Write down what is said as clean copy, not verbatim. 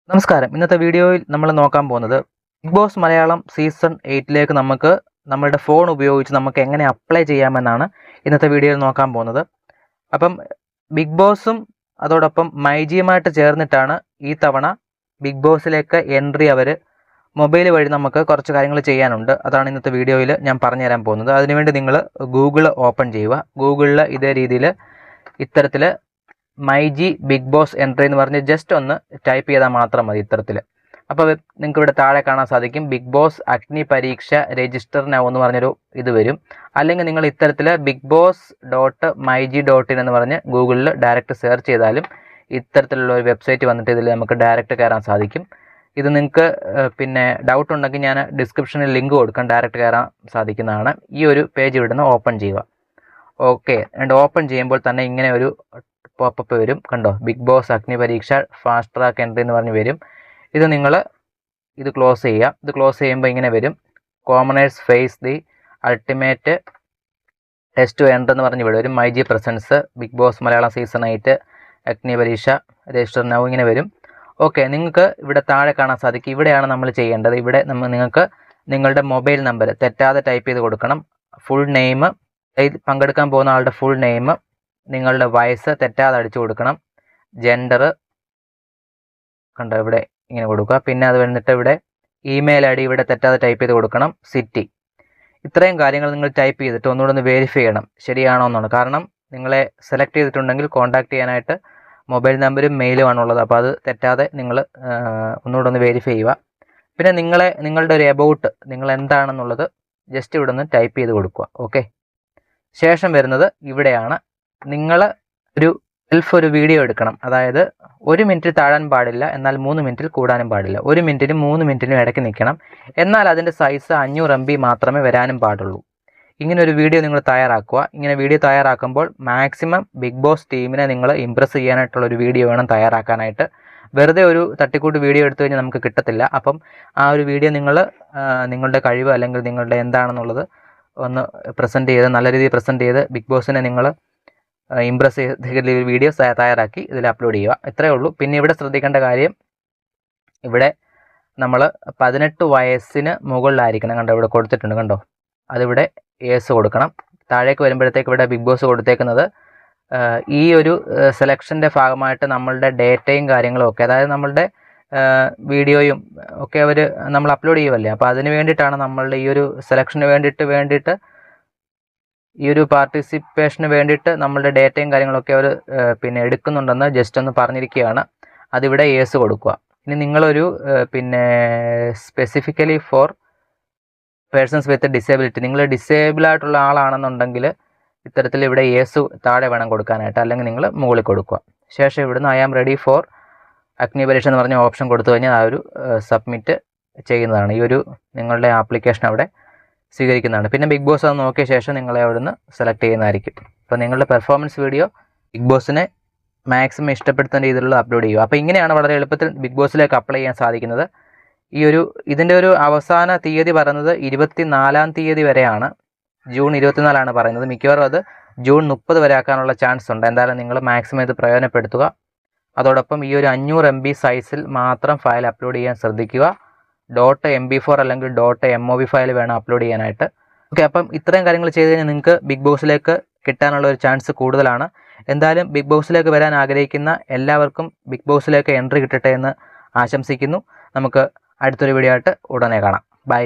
നമസ്കാരം. ഇന്നത്തെ വീഡിയോയിൽ നമ്മൾ നോക്കാൻ പോകുന്നത് ബിഗ് ബോസ് മലയാളം സീസൺ 8ലേക്ക് നമുക്ക് നമ്മളുടെ ഫോൺ ഉപയോഗിച്ച് നമുക്ക് എങ്ങനെ അപ്ലൈ ചെയ്യാമെന്നാണ് ഇന്നത്തെ വീഡിയോയിൽ നോക്കാൻ പോകുന്നത്. അപ്പം ബിഗ് ബോസും അതോടൊപ്പം മൈജിയുമായിട്ട് ചേർന്നിട്ടാണ് ഈ തവണ ബിഗ് ബോസിലേക്ക് എൻട്രി അവർ മൊബൈൽ വഴി നമുക്ക് കുറച്ച് കാര്യങ്ങൾ ചെയ്യാനുണ്ട്. അതാണ് ഇന്നത്തെ വീഡിയോയിൽ ഞാൻ പറഞ്ഞു തരാൻ പോകുന്നത്. അതിനുവേണ്ടി നിങ്ങൾ ഗൂഗിൾ ഓപ്പൺ ചെയ്യുക. ഗൂഗിളിൽ ഇതേ രീതിയിൽ ഇത്തരത്തിൽ മൈജി ബിഗ് ബോസ് എൻട്രി എന്ന് പറഞ്ഞ് ജസ്റ്റ് ഒന്ന് ടൈപ്പ് ചെയ്താൽ മാത്രം മതി ഇത്തരത്തിൽ. അപ്പോൾ നിങ്ങൾക്ക് ഇവിടെ താഴെ കാണാൻ സാധിക്കും ബിഗ് ബോസ് അഗ്നി പരീക്ഷ രജിസ്റ്റർ നൗ എന്ന് പറഞ്ഞൊരു ഇത് വരും. അല്ലെങ്കിൽ നിങ്ങൾ ഇത്തരത്തിൽ bigboss.mygi.in എന്ന് പറഞ്ഞ് ഗൂഗിളിൽ ഡയറക്റ്റ് സെർച്ച് ചെയ്താലും ഇത്തരത്തിലുള്ള ഒരു വെബ്സൈറ്റ് വന്നിട്ട് ഇതിൽ നമുക്ക് ഡയറക്റ്റ് കയറാൻ സാധിക്കും. ഇത് നിങ്ങൾക്ക് പിന്നെ ഡൗട്ട് ഉണ്ടെങ്കിൽ ഞാൻ ഡിസ്ക്രിപ്ഷനിൽ ലിങ്ക് കൊടുക്കാം, ഡയറക്റ്റ് കയറാൻ സാധിക്കുന്നതാണ്. ഈ ഒരു പേജ് ഇവിടുന്ന് ഓപ്പൺ ചെയ്യുക. ഓക്കെ, ആൻഡ് ഓപ്പൺ ചെയ്യുമ്പോൾ തന്നെ ഇങ്ങനെ ഒരു പോപ്പപ്പ് വരും. കണ്ടോ, ബിഗ് ബോസ് അഗ്നി പരീക്ഷ ഫാസ്റ്റ് ട്രാക്ക് എൻട്രി എന്ന് പറഞ്ഞ് വരും. ഇത് നിങ്ങൾ ഇത് ക്ലോസ് ചെയ്യുക. ഇത് ക്ലോസ് ചെയ്യുമ്പോൾ ഇങ്ങനെ വരും, commoners face the ultimate test to entry എന്ന് പറഞ്ഞ് ഇവിടെ വരും. MyG presents Bigg Boss Malayalam season 8 Agni പരീക്ഷ രജിസ്റ്റർ നൗ ഇങ്ങനെ വരും. ഓക്കെ, നിങ്ങൾക്ക് ഇവിടെ താഴെ കാണാൻ സാധിക്കും. ഇവിടെയാണ് നമ്മൾ ചെയ്യേണ്ടത്. ഇവിടെ നിങ്ങൾക്ക് നിങ്ങളുടെ മൊബൈൽ നമ്പർ തെറ്റാതെ ടൈപ്പ് ചെയ്ത് കൊടുക്കണം. ഫുൾ നെയിം, പങ്കെടുക്കാൻ പോകുന്ന ആളുടെ ഫുൾ നെയിം, നിങ്ങളുടെ വയസ്സ് തെറ്റാതെ അടിച്ചു കൊടുക്കണം. ജെൻഡർ കണ്ടോ ഇവിടെ ഇങ്ങനെ കൊടുക്കുക. പിന്നെ അത് വന്നിട്ട് ഇവിടെ ഇമെയിൽ ഐ ഡി ഇവിടെ തെറ്റാതെ ടൈപ്പ് ചെയ്ത് കൊടുക്കണം. സിറ്റി, ഇത്രയും കാര്യങ്ങൾ നിങ്ങൾ ടൈപ്പ് ചെയ്തിട്ട് ഒന്നുകൂടെ ഒന്ന് വെരിഫൈ ചെയ്യണം ശരിയാണോ എന്നാണ്. കാരണം നിങ്ങളെ സെലക്ട് ചെയ്തിട്ടുണ്ടെങ്കിൽ കോൺടാക്ട് ചെയ്യാനായിട്ട് മൊബൈൽ നമ്പരും മെയിലും ആണുള്ളത്. അപ്പോൾ അത് തെറ്റാതെ നിങ്ങൾ ഒന്നുകൂടെ ഒന്ന് വെരിഫൈ ചെയ്യുക. പിന്നെ നിങ്ങളുടെ ഒരു എബൌട്ട് നിങ്ങൾ എന്താണെന്നുള്ളത് ജസ്റ്റ് ഇവിടെ നിന്ന് ടൈപ്പ് ചെയ്ത് കൊടുക്കുക. ഓക്കെ, ശേഷം വരുന്നത് ഇവിടെയാണ്. നിങ്ങൾ ഒരു വീഡിയോ എടുക്കണം. അതായത് 1 മിനിറ്റിൽ താഴാൻ പാടില്ല, എന്നാൽ 3 മിനിറ്റിൽ കൂടാനും പാടില്ല. 1 മിനിറ്റിനും 3 മിനിറ്റിനും ഇടയ്ക്ക് നിൽക്കണം. എന്നാൽ അതിൻ്റെ സൈസ് 500 MB മാത്രമേ വരാനും പാടുള്ളൂ. ഇങ്ങനെ ഒരു വീഡിയോ നിങ്ങൾ തയ്യാറാക്കുക. ഇങ്ങനെ വീഡിയോ തയ്യാറാക്കുമ്പോൾ മാക്സിമം ബിഗ് ബോസ് ടീമിനെ നിങ്ങൾ ഇംപ്രസ് ചെയ്യാനായിട്ടുള്ളൊരു വീഡിയോ വേണം തയ്യാറാക്കാനായിട്ട്. വെറുതെ ഒരു തട്ടിക്കൂട്ട് വീഡിയോ എടുത്തു കഴിഞ്ഞാൽ നമുക്ക് കിട്ടത്തില്ല. അപ്പം ആ ഒരു വീഡിയോ നിങ്ങൾ നിങ്ങളുടെ കഴിവ് അല്ലെങ്കിൽ നിങ്ങളുടെ എന്താണെന്നുള്ളത് ഒന്ന് പ്രസൻറ്റ് ചെയ്ത് നല്ല രീതിയിൽ പ്രസൻറ്റ് ചെയ്ത് ബിഗ് ബോസിനെ നിങ്ങൾ ഇംപ്രസ് ചെയ്ത് വീഡിയോസ് തയ്യാറാക്കി ഇതിൽ അപ്ലോഡ് ചെയ്യുക. ഇത്രയേ ഉള്ളൂ. പിന്നെ ഇവിടെ ശ്രദ്ധിക്കേണ്ട കാര്യം, ഇവിടെ നമ്മൾ 18 വയസ്സിന് മുകളിലായിരിക്കണം. കണ്ടോ, ഇവിടെ കൊടുത്തിട്ടുണ്ട്. കണ്ടോ, അതിവിടെ യേസ് കൊടുക്കണം. താഴേക്ക് വരുമ്പോഴത്തേക്ക് ഇവിടെ ബിഗ് ബോസ് കൊടുത്തേക്കുന്നത് ഈ ഒരു സെലക്ഷൻ്റെ ഭാഗമായിട്ട് നമ്മളുടെ ഡേറ്റയും കാര്യങ്ങളും ഒക്കെ, അതായത് നമ്മളുടെ വീഡിയോയും ഒക്കെ നമ്മൾ അപ്ലോഡ് ചെയ്യുമല്ലേ. അപ്പോൾ അതിന് വേണ്ടിയിട്ടാണ് നമ്മളുടെ ഈ ഒരു സെലക്ഷന് വേണ്ടിയിട്ട് ഈ ഒരു പാർട്ടിസിപ്പേഷന് വേണ്ടിയിട്ട് നമ്മളുടെ ഡേറ്റയും കാര്യങ്ങളൊക്കെ അവർ പിന്നെ എടുക്കുന്നുണ്ടെന്ന് ജസ്റ്റ് ഒന്ന് പറഞ്ഞിരിക്കുകയാണ്. അതിവിടെ യേസ് കൊടുക്കുക. ഇനി നിങ്ങളൊരു പിന്നെ specifically for persons with disability, നിങ്ങൾ ഡിസേബിൾ ആയിട്ടുള്ള ആളാണെന്നുണ്ടെങ്കിൽ ഇത്തരത്തിൽ ഇവിടെ യേസ് താഴെ വേണം കൊടുക്കാനായിട്ട്, അല്ലെങ്കിൽ നിങ്ങൾ മുകളിൽ കൊടുക്കുക. ശേഷം ഇവിടുന്ന് ഐ ആം റെഡി ഫോർ അഗ്നി പരീക്ഷ എന്ന് പറഞ്ഞ ഓപ്ഷൻ കൊടുത്തു കഴിഞ്ഞാൽ ആ ഒരു സബ്മിറ്റ് ചെയ്യുന്നതാണ്. ഈ ഒരു നിങ്ങളുടെ ആപ്ലിക്കേഷൻ അവിടെ സ്വീകരിക്കുന്നതാണ്. പിന്നെ ബിഗ് ബോസ് അത് നോക്കിയ ശേഷം നിങ്ങളെ അവിടുന്ന് സെലക്ട് ചെയ്യുന്നതായിരിക്കും. അപ്പോൾ നിങ്ങളുടെ പെർഫോമൻസ് വീഡിയോ ബിഗ് ബോസിനെ മാക്സിമം ഇഷ്ടപ്പെടുത്തുന്ന രീതിയിലുള്ള അപ്ലോഡ് ചെയ്യുക. അപ്പോൾ ഇങ്ങനെയാണ് വളരെ എളുപ്പത്തിൽ ബിഗ് ബോസിലേക്ക് അപ്ലൈ ചെയ്യാൻ സാധിക്കുന്നത്. ഇതിൻ്റെ ഒരു അവസാന തീയതി പറയുന്നത് 24-ാം തീയതി വരെയാണ്. ജൂൺ 24 പറയുന്നത്. മിക്കവാറും അത് ജൂൺ 30 വരെ ആക്കാനുള്ള ചാൻസ് ഉണ്ട്. എന്തായാലും നിങ്ങൾ മാക്സിമം ഇത് പ്രയോജനപ്പെടുത്തുക. അതോടൊപ്പം ഈ ഒരു 500 MB സൈസിൽ മാത്രം ഫയൽ അപ്ലോഡ് ചെയ്യാൻ ശ്രദ്ധിക്കുക. .mp4 അല്ലെങ്കിൽ .mov ഫയൽ വേണം അപ്ലോഡ് ചെയ്യാനായിട്ട്. ഓക്കെ, അപ്പം ഇത്രയും കാര്യങ്ങൾ ചെയ്ത് കഴിഞ്ഞാൽ നിങ്ങൾക്ക് ബിഗ് ബോസിലേക്ക് കിട്ടാനുള്ള ഒരു ചാൻസ് കൂടുതലാണ്. എന്തായാലും ബിഗ് ബോസിലേക്ക് വരാൻ ആഗ്രഹിക്കുന്ന എല്ലാവർക്കും ബിഗ് ബോസിലേക്ക് എൻട്രി കിട്ടട്ടെ എന്ന് ആശംസിക്കുന്നു. നമുക്ക് അടുത്തൊരു വീഡിയോ ആയിട്ട് ഉടനെ കാണാം. ബൈ.